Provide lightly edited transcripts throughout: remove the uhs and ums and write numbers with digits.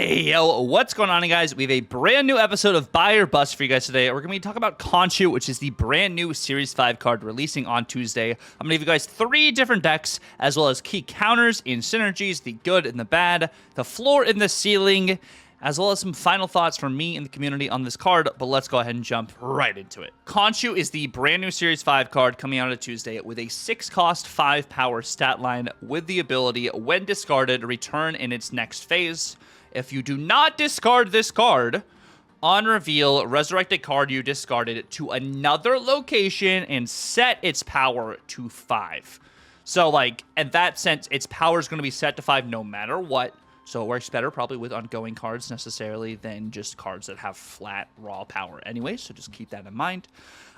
Hey, yo, what's going on, guys? We have a brand new episode of Buy or Bust for you guys today. We're going to be talking about Khonshu, which is the brand new Series 5 card releasing on Tuesday. I'm going to give you guys 3 different decks, as well as key counters in Synergies, the good and the bad, the floor and the ceiling, as well as some final thoughts from me and the community on this card, but let's go ahead and jump right into it. Khonshu is the brand new Series 5 card coming out on Tuesday with a 6-cost, 5-power stat line with the ability, when discarded, return in its next phase. If you do not discard this card, on reveal, resurrect a card you discarded to another location and set its power to 5. So, like, in that sense, its power is going to be set to 5 no matter what. So it works better probably with ongoing cards necessarily than just cards that have flat raw power anyway. So just keep that in mind.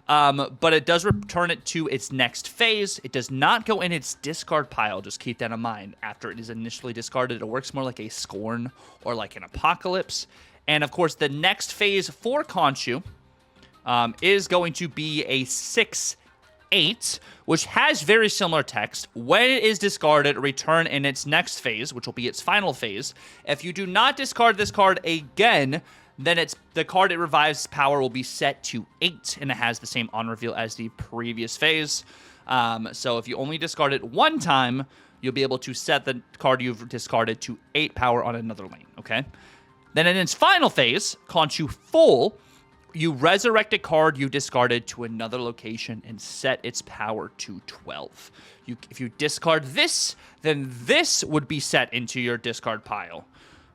But it does return it to its next phase. It does not go in its discard pile. Just keep that in mind. After it is initially discarded, it works more like a Scorn or like an Apocalypse. And of course, the next phase for Khonshu is going to be a 6/8, which has very similar text. When it is discarded, return in its next phase, which will be its final phase. If you do not discard this card again, then the card it revives power will be set to 8, and it has the same on reveal as the previous phase. So if you only discard it one time, you'll be able to set the card you've discarded to 8 power on another lane, okay? Then in its final phase, Khonshu Full, you resurrect a card you discarded to another location and set its power to 12. If you discard this, then this would be set into your discard pile.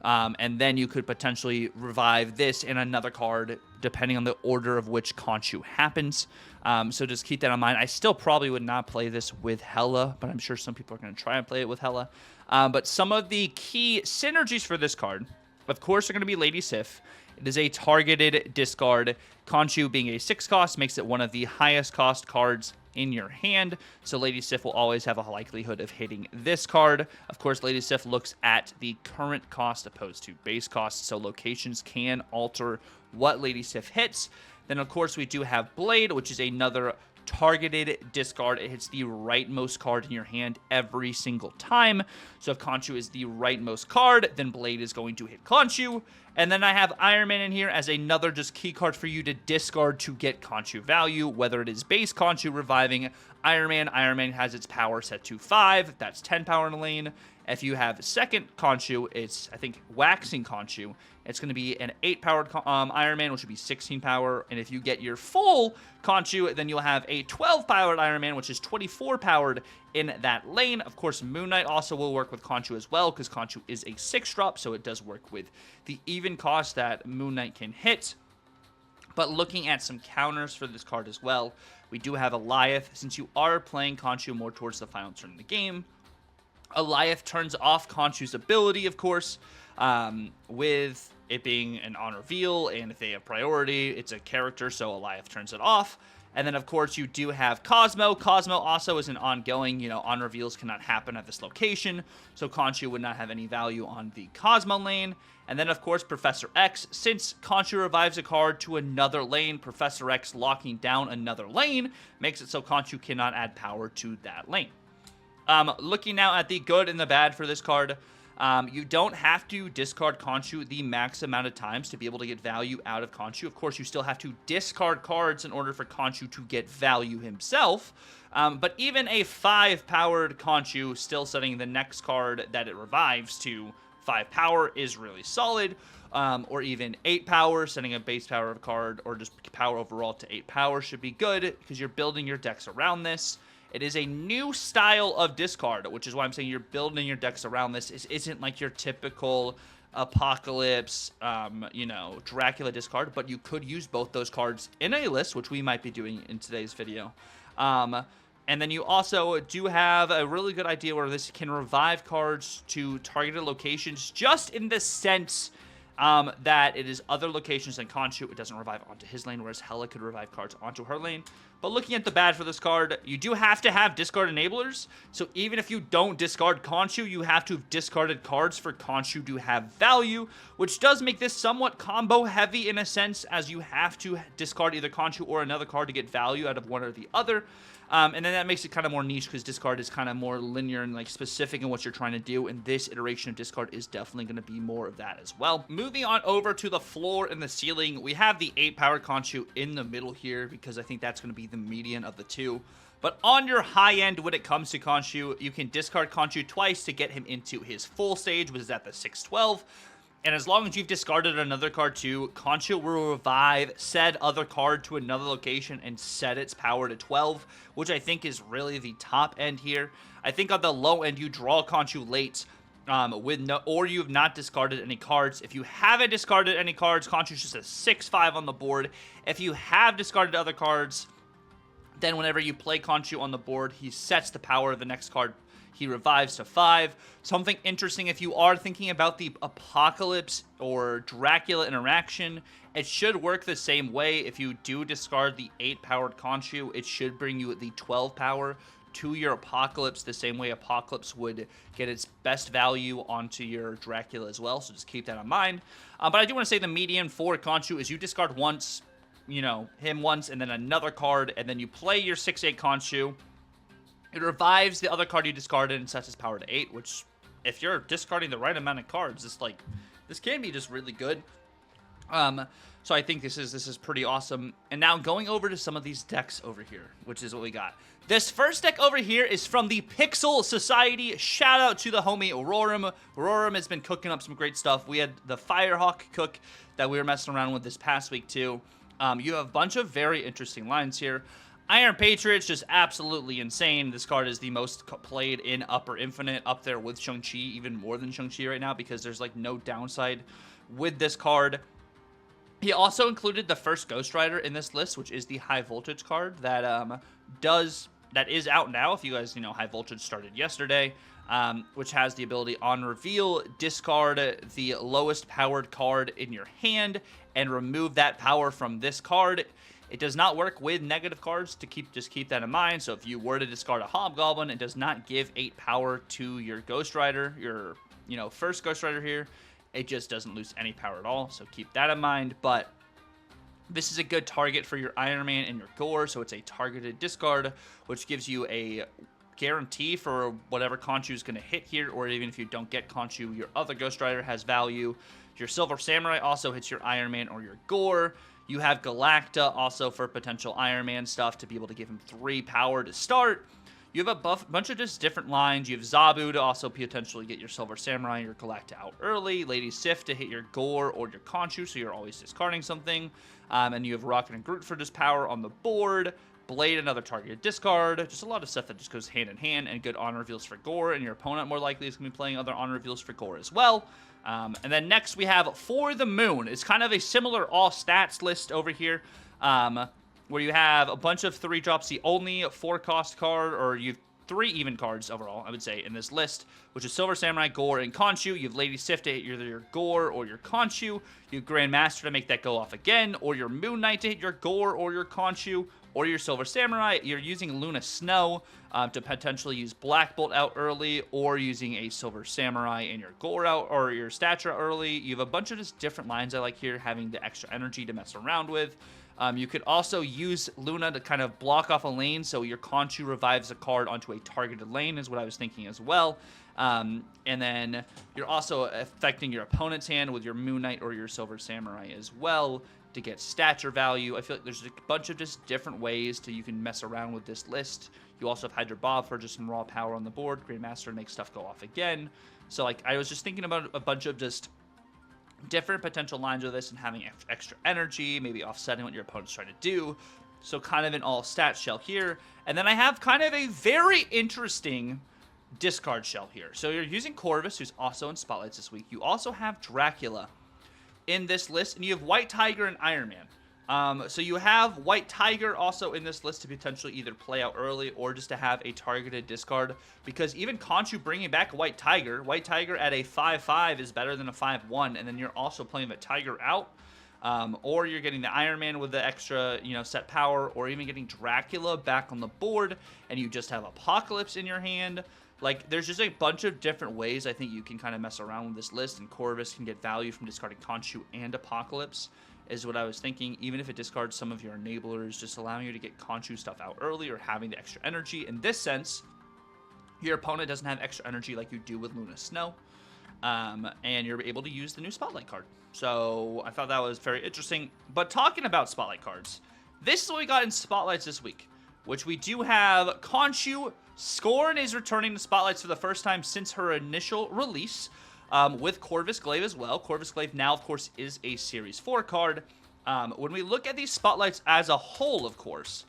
And then you could potentially revive this in another card, depending on the order of which Khonshu happens. So just keep that in mind. I still probably would not play this with Hela, but I'm sure some people are going to try and play it with Hela. But some of the key synergies for this card, of course, are going to be Lady Sif. It is a targeted discard. Khonshu being a 6-cost makes it one of the highest cost cards in your hand, so Lady Sif will always have a likelihood of hitting this card. Of course, Lady Sif looks at the current cost opposed to base cost, so locations can alter what Lady Sif hits. Then, of course, we do have Blade, which is another targeted discard. It hits the rightmost card in your hand every single time. So if Khonshu is the rightmost card, then Blade is going to hit Khonshu. And then I have Iron Man in here as another just key card for you to discard to get Khonshu value, whether it is base Khonshu reviving Iron Man. Iron Man has its power set to 5. That's 10 power in a lane. If you have second Khonshu, it's, I think, Waxing Khonshu. It's going to be an 8-powered Iron Man, which would be 16 power. And if you get your full Khonshu, then you'll have a 12-powered Iron Man, which is 24-powered in that lane. Of course, Moon Knight also will work with Khonshu as well, because Khonshu is a 6-drop, so it does work with the even cost that Moon Knight can hit. But looking at some counters for this card as well, we do have Eliath. Since you are playing Khonshu more towards the final turn of the game, Eliath turns off Khonshu's ability, of course, with it being an on reveal, and if they have priority, it's a character, so Eliath turns it off. And then, of course, you do have Cosmo. Cosmo also is an ongoing, on reveals cannot happen at this location, so Khonshu would not have any value on the Cosmo lane. And then, of course, Professor X. Since Khonshu revives a card to another lane, Professor X locking down another lane makes it so Khonshu cannot add power to that lane. Looking now at the good and the bad for this card, you don't have to discard Khonshu the max amount of times to be able to get value out of Khonshu. Of course, you still have to discard cards in order for Khonshu to get value himself. But even a 5-powered Khonshu still setting the next card that it revives to 5 power is really solid. Or even 8 power, setting a base power of a card, or just power overall to 8 power should be good, because you're building your decks around this. It is a new style of discard, which is why I'm saying you're building your decks around this. It isn't like your typical Apocalypse, Dracula discard, but you could use both those cards in a list, which we might be doing in today's video. And then you also do have a really good idea where this can revive cards to targeted locations, just in the sense that it is other locations than Khonshu. It doesn't revive onto his lane, whereas Hela could revive cards onto her lane, But looking at the bad for this card, you do have to have discard enablers. So even if you don't discard Khonshu, you have to have discarded cards for Khonshu to have value, which does make this somewhat combo heavy in a sense, as you have to discard either Khonshu or another card to get value out of one or the other. And then that makes it kind of more niche because discard is kind of more linear and like specific in what you're trying to do. And this iteration of discard is definitely going to be more of that as well. Moving on over to the floor and the ceiling, we have the 8-powered Khonshu in the middle here because I think that's going to be the median of the two. But on your high end, when it comes to Khonshu, you can discard Khonshu twice to get him into his full stage, which is at the 612. And as long as you've discarded another card too, Khonshu will revive said other card to another location and set its power to 12, which I think is really the top end here. I think on the low end, you draw Khonshu late or you have not discarded any cards. If you haven't discarded any cards, Khonshu's just a 6/5 on the board. If you have discarded other cards, then whenever you play Khonshu on the board, he sets the power of the next card. He revives to 5. Something interesting, if you are thinking about the Apocalypse or Dracula interaction, it should work the same way. If you do discard the 8-powered Khonshu, it should bring you the 12 power to your Apocalypse, the same way Apocalypse would get its best value onto your Dracula as well, so just keep that in mind. But I do want to say the median for Khonshu is you discard once, him once, and then another card, and then you play your 6/8 Khonshu. It revives the other card you discarded and sets its power to 8, which, if you're discarding the right amount of cards, this can be just really good. So I think this is pretty awesome. And now going over to some of these decks over here, which is what we got. This first deck over here is from the Pixel Society. Shout out to the homie Aurorum. Aurorum has been cooking up some great stuff. We had the Firehawk cook that we were messing around with this past week too. You have a bunch of very interesting lines here. Iron Patriot's just absolutely insane. This card is the most played in Upper Infinite, up there with Shang-Chi, even more than Shang-Chi right now, because there's like no downside with this card. He also included the first Ghost Rider in this list, which is the High Voltage card that is out now. If you guys, High Voltage started yesterday, which has the ability on reveal, discard the lowest powered card in your hand and remove that power from this card. It does not work with negative cards, just keep that in mind. So if you were to discard a Hobgoblin, it does not give 8 power to your Ghost Rider, your first Ghost Rider here. It just doesn't lose any power at all, so keep that in mind. But this is a good target for your Iron Man and your Gore, so it's a targeted discard, which gives you a guarantee for whatever Khonshu is going to hit here, or even if you don't get Khonshu, your other Ghost Rider has value. Your Silver Samurai also hits your Iron Man or your Gore. You have Galacta also for potential Iron Man stuff to be able to give him 3 power to start. You have a bunch of just different lines. You have Zabu to also potentially get your Silver Samurai and your Galacta out early. Lady Sif to hit your Gore or your Khonshu, so you're always discarding something. And you have Rocket and Groot for just power on the board. Blade, another targeted discard. Just a lot of stuff that just goes hand in hand, and good honor reveals for Gore, and your opponent more likely is going to be playing other honor reveals for Gore as well. And then next we have For the Moon. It's kind of a similar all stats list over here, where you have a bunch of 3-drops. The only 4-cost card, or you have 3 even cards overall, I would say, in this list, which is Silver Samurai, Gore, and Khonshu. You have Lady Sif to hit either your Gore or your Khonshu. You have Grandmaster to make that go off again, or your Moon Knight to hit your Gore or your Khonshu, or your Silver Samurai. You're using Luna Snow to potentially use Black Bolt out early, or using a Silver Samurai and your Gore out, or your Stature early. You have a bunch of just different lines I like here, having the extra energy to mess around with. You could also use Luna to kind of block off a lane, so your Khonshu revives a card onto a targeted lane, is what I was thinking as well. And then you're also affecting your opponent's hand with your Moon Knight or your Silver Samurai as well to get stature value. I feel like there's a bunch of just different ways you can mess around with this list. You also have Hydra Bob for just some raw power on the board. Grandmaster makes stuff go off again. So like I was just thinking about a bunch of just different potential lines of this and having extra energy, maybe offsetting what your opponent's trying to do. So kind of an all stat shell here. And then I have kind of a very interesting discard shell here. So you're using Corvus, who's also in Spotlights this week. You also have Dracula in this list, and you have White Tiger and Iron Man. So you have White Tiger also in this list to potentially either play out early or just to have a targeted discard, because even Khonshu bringing back White Tiger at a 5/5 is better than a 5/1, and then you're also playing the Tiger out. or you're getting the Iron Man with the extra, set power, or even getting Dracula back on the board, and you just have Apocalypse in your hand. Like, there's just a bunch of different ways I think you can kind of mess around with this list, and Corvus can get value from discarding Khonshu and Apocalypse, is what I was thinking. Even if it discards some of your enablers, just allowing you to get Khonshu stuff out early or having the extra energy. In this sense, your opponent doesn't have extra energy like you do with Luna Snow, and you're able to use the new Spotlight card. So I thought that was very interesting. But talking about Spotlight cards, this is what we got in Spotlights this week, which we do have Khonshu. Scorn is returning to Spotlights for the first time since her initial release, with Corvus Glaive as well. Corvus Glaive now, of course, is a Series 4 card. When we look at these Spotlights as a whole, of course,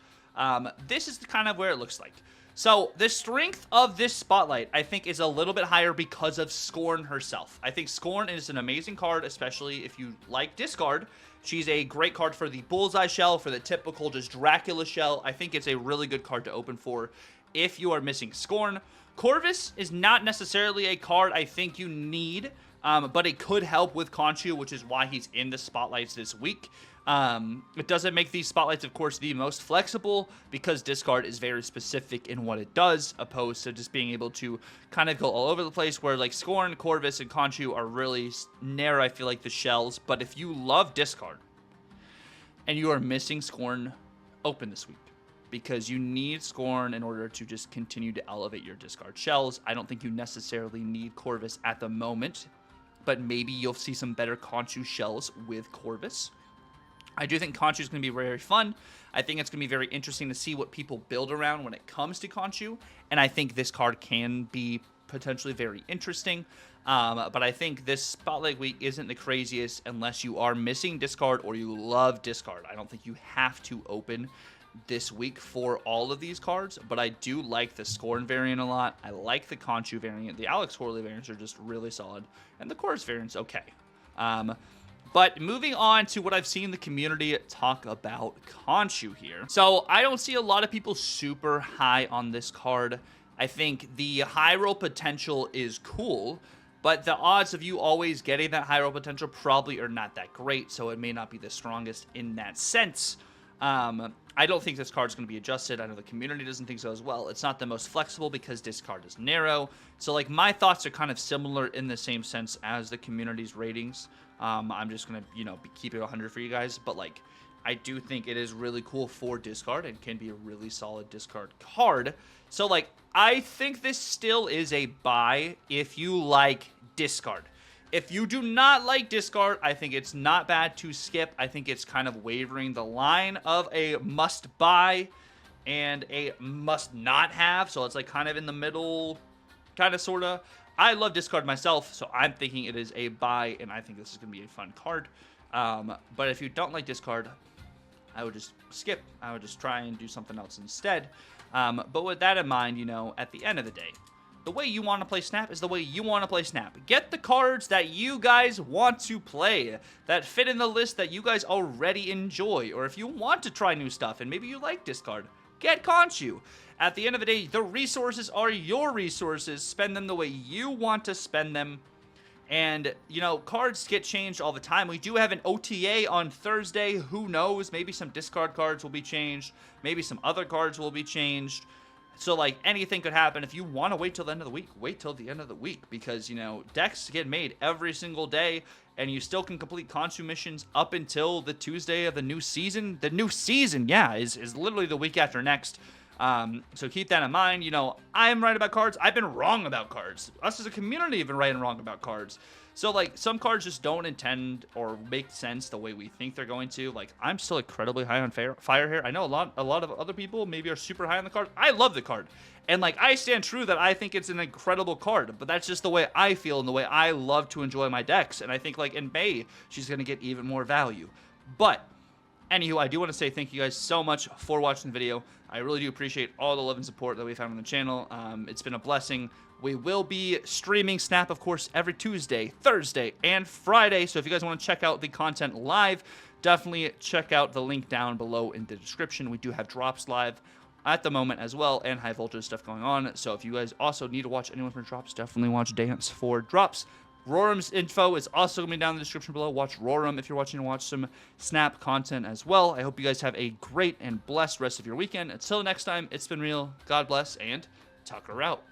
this is kind of where it looks like. So the strength of this Spotlight, I think, is a little bit higher because of Scorn herself. I think Scorn is an amazing card, especially if you like discard. She's a great card for the Bullseye shell, for the typical just Dracula shell. I think it's a really good card to open for if you are missing Scorn. Corvus is not necessarily a card I think you need, but it could help with Khonshu, which is why he's in the Spotlights this week. It doesn't make these Spotlights, of course, the most flexible, because discard is very specific in what it does, opposed to just being able to kind of go all over the place, where like Scorn, Corvus, and Khonshu are really narrow, I feel like, the shells. But if you love discard and you are missing Scorn, open this week, because you need Scorn in order to just continue to elevate your discard shells. I don't think you necessarily need Corvus at the moment, but maybe you'll see some better Khonshu shells with Corvus. I do think Khonshu is going to be very fun. I think it's going to be very interesting to see what people build around when it comes to Khonshu, and I think this card can be potentially very interesting. But I think this Spotlight week isn't the craziest unless you are missing discard or you love discard. I don't think you have to open this week for all of these cards, but I do like the Scorn variant a lot. I like the Khonshu variant. The Alex Horley variants are just really solid, and the Chorus variant's okay. But moving on to what I've seen the community talk about Khonshu here. So I don't see a lot of people super high on this card. I think the high roll potential is cool, but the odds of you always getting that high roll potential probably are not that great, so it may not be the strongest in that sense. I don't think this card's going to be adjusted. I know the community doesn't think so as well. It's not the most flexible because discard is narrow. So, like, my thoughts are kind of similar in the same sense as the community's ratings. I'm just going to, keep it 100 for you guys. But, like, I do think it is really cool for discard and can be a really solid discard card. So, like, I think this still is a buy if you like discard. If you do not like discard, I think it's not bad to skip. I think it's kind of wavering the line of a must buy and a must not have. So it's like kind of in the middle, kind of, sort of. I love discard myself, so I'm thinking it is a buy, and I think this is going to be a fun card. But if you don't like discard, I would just skip. I would just try and do something else instead. But with that in mind, at the end of the day, the way you want to play Snap is the way you want to play Snap. Get the cards that you guys want to play, that fit in the list that you guys already enjoy. Or if you want to try new stuff and maybe you like discard, get Khonshu. At the end of the day, the resources are your resources. Spend them the way you want to spend them. And, cards get changed all the time. We do have an OTA on Thursday. Who knows? Maybe some discard cards will be changed. Maybe some other cards will be changed. So, like, anything could happen. If you want to wait till the end of the week, wait till the end of the week. Because, decks get made every single day. And you still can complete Khonshu missions up until the Tuesday of the new season. The new season, yeah, is literally the week after next. So keep that in mind. I'm right about cards. I've been wrong about cards. Us as a community have been right and wrong about cards. So, like, some cards just don't intend or make sense the way we think they're going to. Like, I'm still incredibly high on Fire here. I know a lot of other people maybe are super high on the card. I love the card. And, like, I stand true that I think it's an incredible card. But that's just the way I feel and the way I love to enjoy my decks. And I think, like, in May, she's going to get even more value. But anywho, I do want to say thank you guys so much for watching the video. I really do appreciate all the love and support that we've had on the channel. It's been a blessing. We will be streaming Snap, of course, every Tuesday, Thursday, and Friday. So if you guys want to check out the content live, definitely check out the link down below in the description. We do have drops live at the moment as well, and high voltage stuff going on. So if you guys also need to watch anyone from drops, definitely watch Dance for drops. Rorum's info is also going to be down in the description below. Watch Rorum if you're watching some Snap content as well. I hope you guys have a great and blessed rest of your weekend. Until next time, it's been real. God bless, and Tucker out.